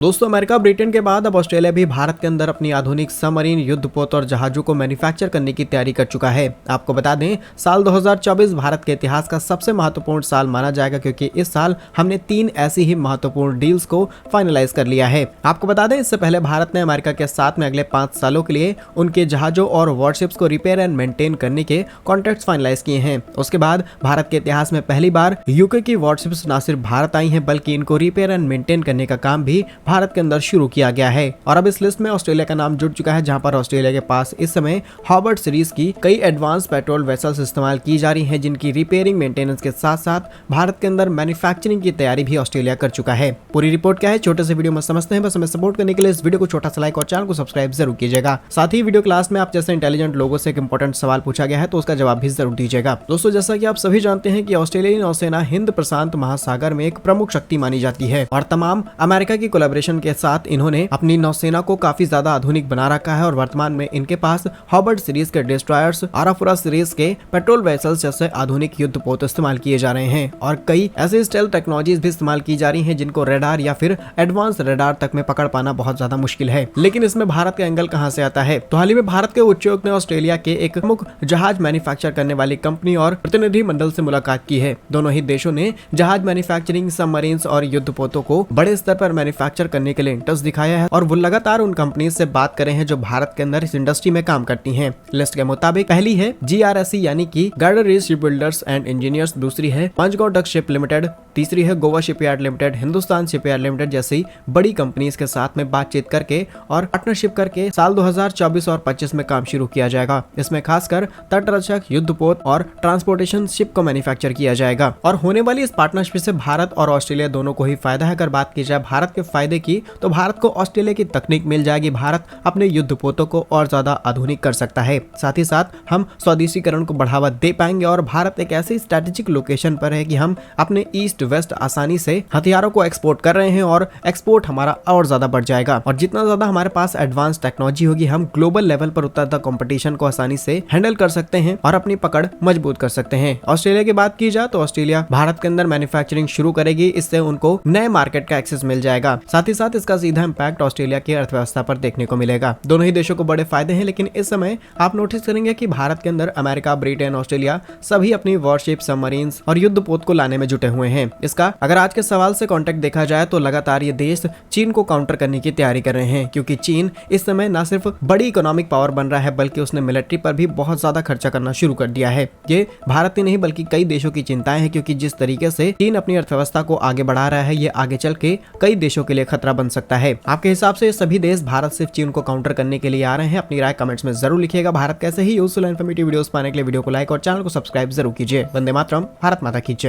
दोस्तों, America Britain के बाद अब ऑस्ट्रेलिया भी भारत के अंदर अपनी आधुनिक सबमरीन युद्धपोत और जहाजों को मैन्युफैक्चर करने की तैयारी कर चुका है। आपको बता दें, साल 2024 भारत के इतिहास का सबसे महत्वपूर्ण साल माना जाएगा, क्योंकि इस साल हमने 3 ऐसी ही महत्वपूर्ण डील्स को फाइनलाइज कर लिया है। आपको बता दें, इससे पहले भारत ने अमेरिका के साथ में अगले 5 सालों के लिए उनके जहाजों और वॉरशिप्स को रिपेयर एंड मेंटेन करने के कॉन्ट्रैक्ट्स फाइनलाइज किए हैं। उसके बाद भारत के इतिहास में पहली बार यूके की वॉरशिप्स न सिर्फ भारत आई हैं, बल्कि इनको रिपेयर एंड मेंटेन करने का काम भी भारत के अंदर शुरू किया गया है। और अब इस लिस्ट में ऑस्ट्रेलिया का नाम जुड़ चुका है, जहां पर ऑस्ट्रेलिया के पास इस समय हॉबर्ट सीरीज की कई एडवांस पेट्रोल वेसल्स इस्तेमाल की जा रही हैं, जिनकी रिपेयरिंग मेंटेनेंस के साथ साथ भारत के अंदर मैन्युफैक्चरिंग की तैयारी भी ऑस्ट्रेलिया कर चुका है। पूरी रिपोर्ट क्या है, छोटे से वीडियो में समझते हैं। बस हमें सपोर्ट करने के लिए इस वीडियो को छोटा सा लाइक और चैनल को सब्सक्राइब जरूर कीजिएगा। साथ ही वीडियो क्लास में आप जैसे इंटेलिजेंट लोगों से एक इंपॉर्टेंट सवाल पूछा गया है, तो उसका जवाब भी जरूर दीजिएगा। दोस्तों, जैसा कि आप सभी जानते हैं कि ऑस्ट्रेलियाई नौसेना हिंद प्रशांत महासागर में एक प्रमुख शक्ति मानी जाती है और तमाम अमेरिका की कोलैबोरेशन के साथ इन्होंने अपनी नौसेना को काफी ज्यादा आधुनिक बना रखा है। और वर्तमान में इनके पास हॉबर्ट सीरीज के डिस्ट्रॉयर्स, आराफुरा सीरीज के पेट्रोल वेसल्स जैसे आधुनिक युद्धपोत इस्तेमाल किए जा रहे हैं और कई ऐसे स्टेल्थ टेक्नोलॉजीज भी इस्तेमाल की जा रही हैं, जिनको रेडार या फिर एडवांस रेडार तक में पकड़ पाना बहुत ज्यादा मुश्किल है। लेकिन इसमें भारत का एंगल कहां से आता है? तो हाल ही में भारत के उच्चायुक्त ने ऑस्ट्रेलिया के एक प्रमुख जहाज मैन्युफैक्चर करने वाली कंपनी और प्रतिनिधि मंडल से मुलाकात की है। दोनों ही देशों ने जहाज मैन्युफैक्चरिंग, सबमरीन्स और युद्धपोतों को बड़े स्तर पर मैन्युफैक्चर करने के लिए इंटरेस्ट दिखाया है और वो लगातार उन कंपनी से बात कर रहे हैं जो भारत के अंदर इस इंडस्ट्री में काम करती हैं। लिस्ट के मुताबिक पहली है GRSE यानी कि Garden Reach Ship Builders and Engineers, दूसरी है पंचगोट डक शिप लिमिटेड, तीसरी है Goa Shipyard Limited, Hindustan Shipyard Limited जैसी बड़ी कंपनीज के साथ में बातचीत करके और पार्टनरशिप करके साल 2024 और 25 में काम शुरू किया जाएगा। इसमें खासकर तटरक्षक, युद्धपोत और ट्रांसपोर्टेशन शिप को मैन्युफैक्चर किया जाएगा। और होने वाली इस पार्टनरशिप से भारत और ऑस्ट्रेलिया दोनों को ही फायदा है। अगर बात की जाए भारत के फायदे की, तो भारत को ऑस्ट्रेलिया की तकनीक मिल जाएगी। भारत अपने युद्धपोतों को और ज्यादा आधुनिक कर सकता है। साथ ही साथ हम स्वदेशीकरण को बढ़ावा दे पाएंगे और भारत एक ऐसी स्ट्रेटेजिक लोकेशन पर है कि हम अपने ईस्ट वेस्ट आसानी से हथियारों को एक्सपोर्ट कर रहे हैं और एक्सपोर्ट हमारा और ज्यादा बढ़ जाएगा। और जितना ज्यादा हमारे पास एडवांस टेक्नोलॉजी होगी, हम ग्लोबल लेवल पर उतना कंपटीशन को आसानी से हैंडल कर सकते हैं और अपनी पकड़ मजबूत कर सकते हैं। ऑस्ट्रेलिया की बात की जाए तो ऑस्ट्रेलिया भारत के अंदर मैन्युफैक्चरिंग शुरू करेगी। इससे उनको नए मार्केट का एक्सेस मिल जाएगा। साथ ही साथ इसका सीधा इंपैक्ट ऑस्ट्रेलिया की अर्थव्यवस्था पर देखने को मिलेगा। दोनों ही देशों को बड़े फायदे हैं, लेकिन इस समय आप नोटिस करेंगे कि भारत के अंदर अमेरिका, ब्रिटेन, ऑस्ट्रेलिया सभी अपनी वॉरशिप, सबमरीन्स और युद्धपोत को लाने में जुटे हुए हैं। इसका अगर आज के सवाल से कॉन्टेक्ट देखा जाए तो लगातार ये देश चीन को काउंटर करने की तैयारी कर रहे हैं, क्योंकि चीन इस समय न सिर्फ बड़ी इकोनॉमिक पावर बन रहा है, बल्कि उसने मिलिट्री पर भी बहुत ज्यादा खर्चा करना शुरू कर दिया है। ये भारत ही नहीं बल्कि कई देशों की चिंताएं हैं, क्योंकि जिस तरीके से चीन अपनी अर्थव्यवस्था को आगे बढ़ा रहा है, ये आगे चल के कई देशों के लिए खतरा बन सकता है। आपके हिसाब से सभी देश भारत से चीन को काउंटर करने के लिए आ रहे हैं? अपनी राय कमेंट्स में जरूर लिखिएगा। भारत कैसे ही यूजफुल इन्फॉर्मेटिव वीडियोस पाने के लिए वीडियो को लाइक और चैनल को सब्सक्राइब जरूर कीजिए। वंदे मातरम, भारत माता की जय।